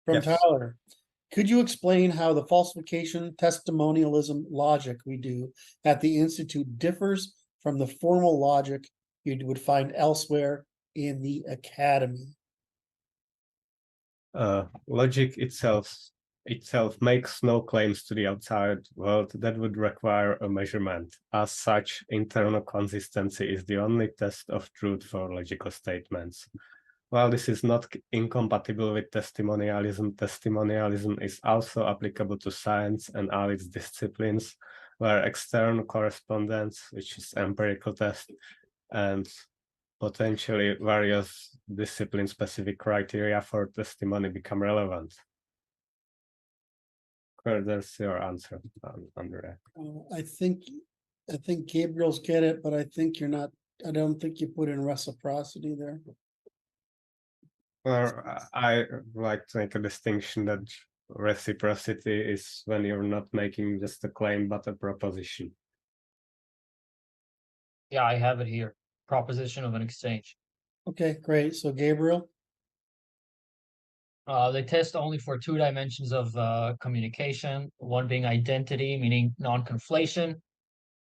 from Yes. Tyler. Could you explain how the falsification testimonialism logic we do at the Institute differs from the formal logic you would find elsewhere in the academy? Logic itself makes no claims to the outside world that would require a measurement. As such, internal consistency is the only test of truth for logical statements. While this is not incompatible with testimonialism, testimonialism is also applicable to science and all its disciplines, where external correspondence, which is empirical test, and potentially various discipline-specific criteria for testimony become relevant. Curt, there's your answer, Andrea. I think Gabriel's get it, but I think you're not. I don't think you put in reciprocity there. I like to make a distinction that reciprocity is when you're not making just a claim but a proposition. Yeah, I have it here. Proposition of an exchange. Okay, great. So Gabriel, They test only for two dimensions of communication, one being identity, meaning non-conflation,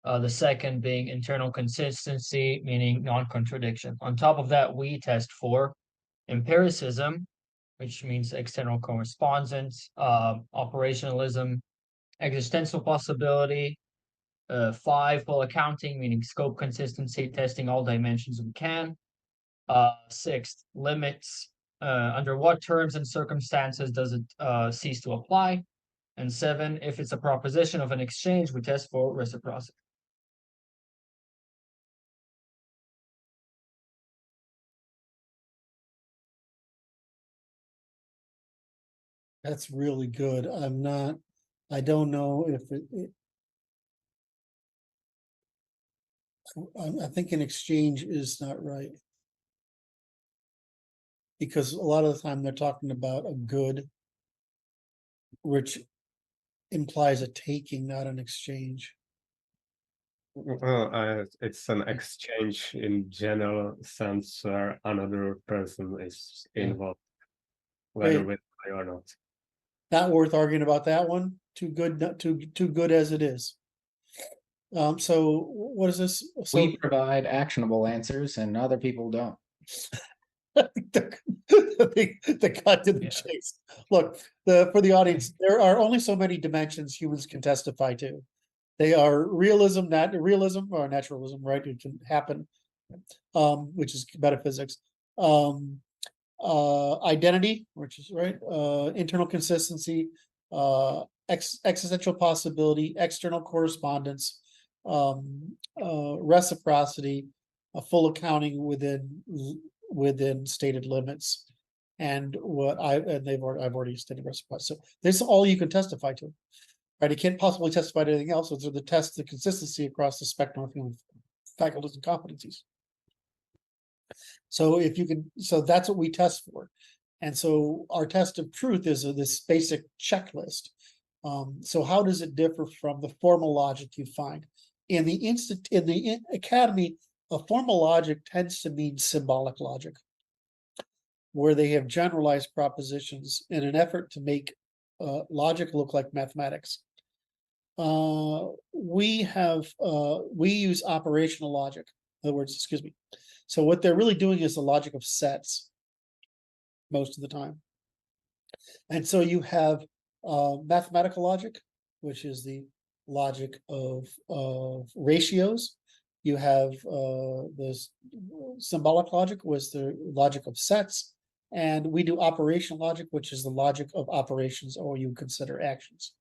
the second being internal consistency, meaning non-contradiction. On top of that, we test for empiricism, which means external correspondence, operationalism, existential possibility, five, full accounting, meaning scope consistency, testing all dimensions we can. Sixth, limits. Under what terms and circumstances does it cease to apply? And seven, if it's a proposition of an exchange, we test for reciprocity. that's really good. I don't know if I think an exchange is not right. Because a lot of the time they're talking about a good, which implies a taking, not an exchange. Well, it's an exchange in general sense where another person is involved, whether Great. with I or not. Not worth arguing about that one. Too good, not too good as it is. So what is this? So We provide actionable answers and other people don't. the cut to the chase. Look, for the audience, there are only so many dimensions humans can testify to. They are realism, realism or naturalism, right? It can happen, which is metaphysics. Identity, which is right, internal consistency, existential possibility, external correspondence, reciprocity, a full accounting within stated limits, and I've already stated reciprocity. So this is all you can testify to, right? You can't possibly testify to anything else. Those are the tests of consistency across the spectrum of human faculties and competencies. So so that's what we test for. And so our test of truth is this basic checklist. So how does it differ from the formal logic you find? In the academy, a formal logic tends to mean symbolic logic, where they have generalized propositions in an effort to make logic look like mathematics. We use operational logic. In other words, excuse me. So what they're really doing is the logic of sets most of the time. And so you have mathematical logic, which is the logic of ratios. You have this symbolic logic, was the logic of sets. And we do operational logic, which is the logic of operations, or you consider actions.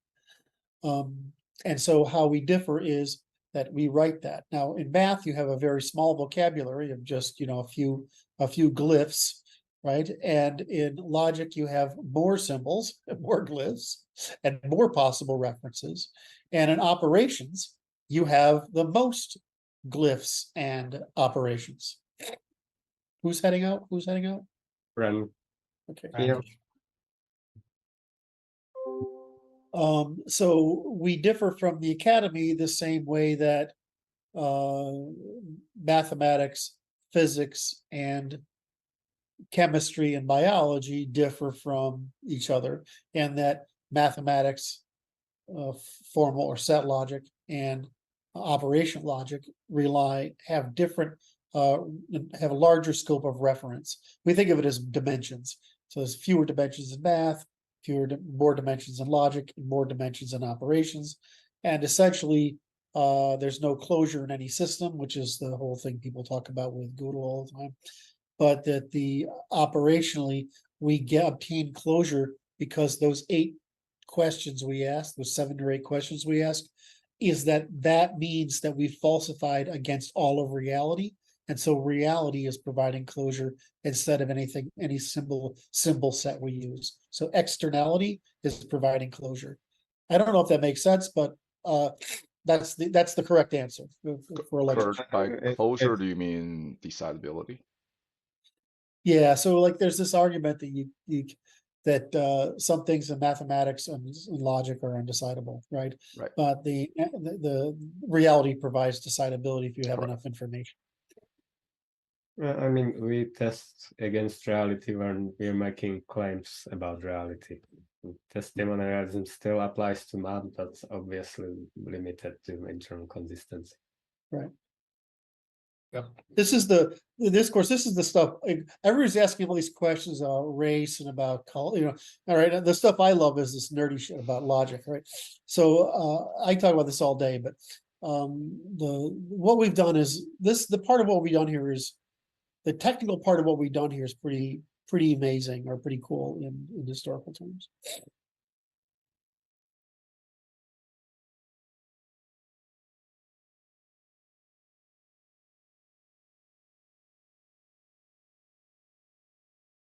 And so how we differ is that we write that. Now in math, you have a very small vocabulary of just, a few glyphs, right? And in logic, you have more symbols, more glyphs, and more possible references. And in operations, you have the most glyphs and operations. Who's heading out? Bryan. Okay. Yeah. So we differ from the academy the same way that mathematics, physics, and chemistry and biology differ from each other, and that mathematics, formal or set logic, and operational logic have different, have a larger scope of reference. We think of it as dimensions. So there's fewer dimensions in math, more dimensions in logic, and more dimensions in operations. And essentially, there's no closure in any system, which is the whole thing people talk about with Doolittle all the time. But that the operationally, we obtain closure because those 8 questions we asked, those 7 or 8 questions we asked, is that means that we falsified against all of reality. And so reality is providing closure instead of any symbol set we use. So externality is providing closure. I don't know if that makes sense, but that's the correct answer for election. Curt, by closure, do you mean decidability? Yeah, so like there's this argument that some things in mathematics and logic are undecidable, right? Right. But the reality provides decidability if you have Correct. enough information. I mean, we test against reality when we're making claims about reality. Testimonialism still applies to math, but obviously limited to internal consistency. Right. Yep. This is the stuff everybody's asking all these questions about race and about color, all right. The stuff I love is this nerdy shit about logic, right? So I talk about this all day, but what we've done is the part of what we've done here is the technical part of what we've done here is pretty amazing or pretty cool in historical terms.